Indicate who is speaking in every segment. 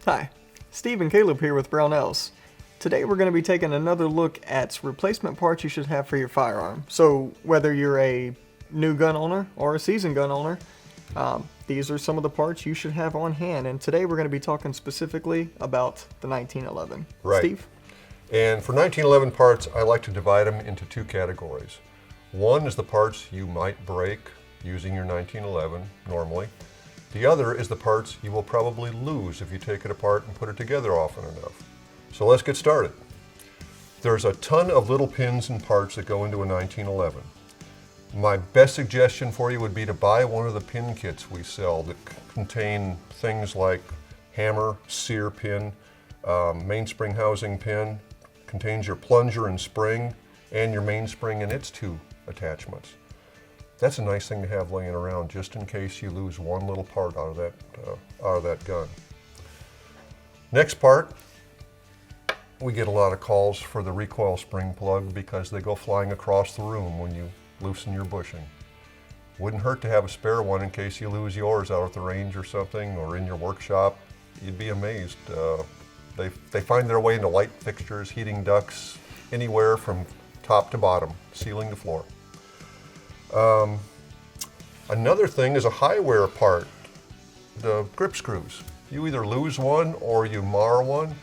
Speaker 1: Hi, Steve and Caleb here with Brownells. Today we're going to be taking another look at replacement parts you should have for your firearm. So whether you're a new gun owner or a seasoned gun owner, these are some of the parts you should have on hand. And today we're going to be talking specifically about the 1911.
Speaker 2: Right.
Speaker 1: Steve?
Speaker 2: And for 1911 parts, I like to divide them into two categories. One is the parts you might break using your 1911 normally. The other is the parts you will probably lose if you take it apart and put it together often enough. So let's get started. There's a ton of little pins and parts that go into a 1911. My best suggestion for you would be to buy one of the pin kits we sell that contain things like hammer, sear pin, mainspring housing pin, contains your plunger and spring, and your mainspring and its two attachments. That's a nice thing to have laying around just in case you lose one little part out of that gun. Next part, we get a lot of calls for the recoil spring plug because they go flying across the room when you loosen your bushing. Wouldn't hurt to have a spare one in case you lose yours out at the range or something, or in your workshop. You'd be amazed. They find their way into light fixtures, heating ducts, anywhere from top to bottom, ceiling to floor. Another thing is a high wear part, the grip screws. You either lose one or you mar one.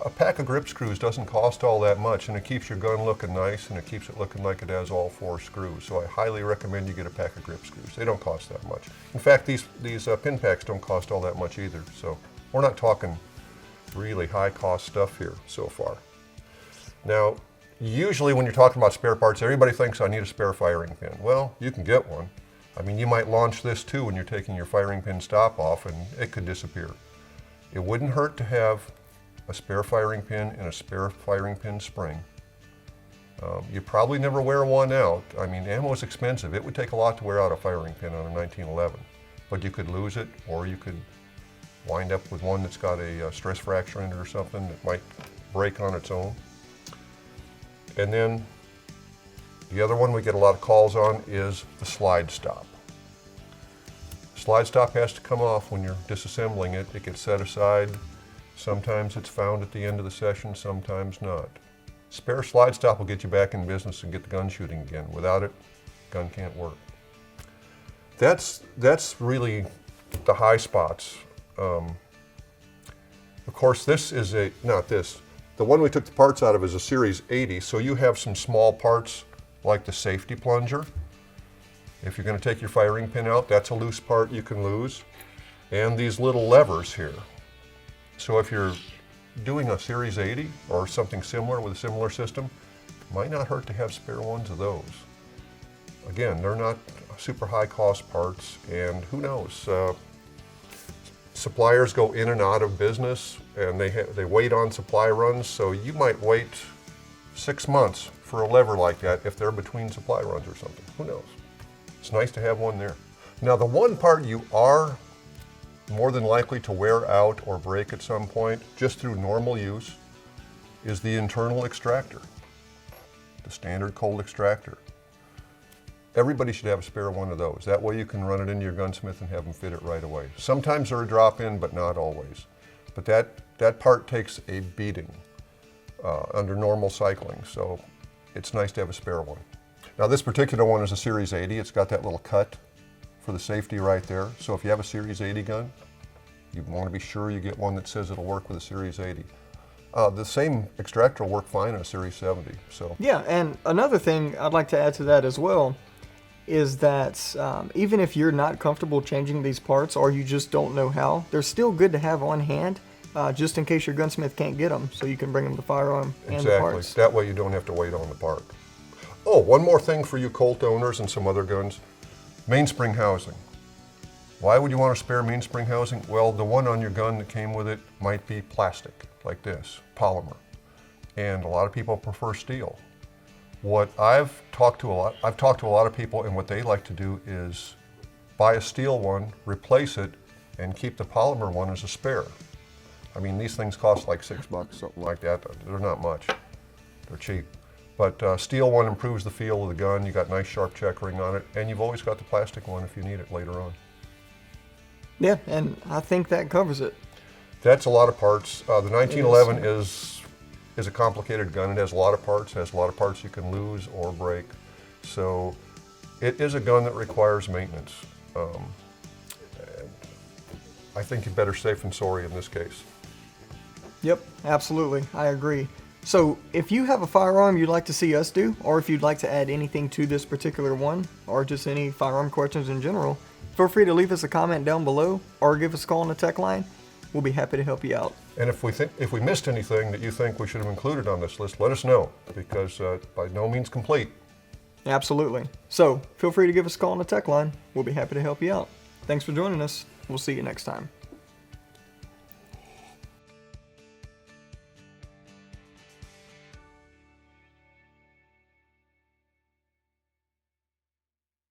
Speaker 2: A pack of grip screws doesn't cost all that much, and it keeps your gun looking nice, and it keeps it looking like it has all four screws. So I highly recommend you get a pack of grip screws. They don't cost that much. In fact, these pin packs don't cost all that much either. So we're not talking really high cost stuff here so far. Now, usually when you're talking about spare parts, everybody thinks I need a spare firing pin. Well, you can get one. I mean, you might launch this too when you're taking your firing pin stop off, and it could disappear. It wouldn't hurt to have a spare firing pin and a spare firing pin spring. You probably never wear one out. I mean, ammo is expensive. It would take a lot to wear out a firing pin on a 1911, but you could lose it, or you could wind up with one that's got a stress fracture in it or something that might break on its own. And then the other one we get a lot of calls on is the slide stop. Slide stop has to come off when you're disassembling it. It gets set aside. Sometimes it's found at the end of the session, sometimes not. Spare slide stop will get you back in business and get the gun shooting again. Without it, gun can't work. That's really the high spots. Of course, this is the one we took the parts out of is a Series 80, so you have some small parts like the safety plunger. If you're going to take your firing pin out, that's a loose part you can lose. And these little levers here. So if you're doing a Series 80 or something similar with a similar system, it might not hurt to have spare ones of those. Again, they're not super high cost parts, and who knows, suppliers go in and out of business, and they wait on supply runs, so you might wait 6 months for a lever like that if they're between supply runs or something. Who knows? It's nice to have one there. Now, the one part you are more than likely to wear out or break at some point, just through normal use, is the internal extractor, the standard cold extractor. Everybody should have a spare one of those. That way you can run it into your gunsmith and have them fit it right away. Sometimes they're a drop-in, but not always. But that part takes a beating under normal cycling, so it's nice to have a spare one. Now, this particular one is a Series 80. It's got that little cut for the safety right there. So if you have a Series 80 gun, you want to be sure you get one that says it'll work with a Series 80. The same extractor will work fine on a Series 70. So
Speaker 1: Yeah, and another thing I'd like to add to that as well is that even if you're not comfortable changing these parts or you just don't know how, they're still good to have on hand just in case your gunsmith can't get them, so you can bring them the firearm and the parts.
Speaker 2: That way you don't have to wait on the part. Oh, one more thing for you Colt owners and some other guns. Mainspring housing. Why would you want a spare mainspring housing? Well, the one on your gun that came with it might be plastic, like this, polymer. And a lot of people prefer steel. I've talked to a lot of people, and what they like to do is buy a steel one, replace it, and keep the polymer one as a spare. I mean, these things cost like $6, something like that. They're not much. They're cheap. But steel one improves the feel of the gun. You got nice sharp checkering on it, and you've always got the plastic one if you need it later on.
Speaker 1: Yeah, and I think that covers it.
Speaker 2: That's a lot of parts. The 1911 is a complicated gun. It has a lot of parts. It has a lot of parts you can lose or break. So it is a gun that requires maintenance. And I think you're better safe than sorry in this case.
Speaker 1: Yep, absolutely. I agree. So if you have a firearm you'd like to see us do, or if you'd like to add anything to this particular one, or just any firearm questions in general, feel free to leave us a comment down below or give us a call on the tech line. We'll be happy to help you out.
Speaker 2: And if we missed anything that you think we should have included on this list, let us know, because by no means complete.
Speaker 1: Absolutely. So feel free to give us a call on the tech line. We'll be happy to help you out. Thanks for joining us. We'll see you next time.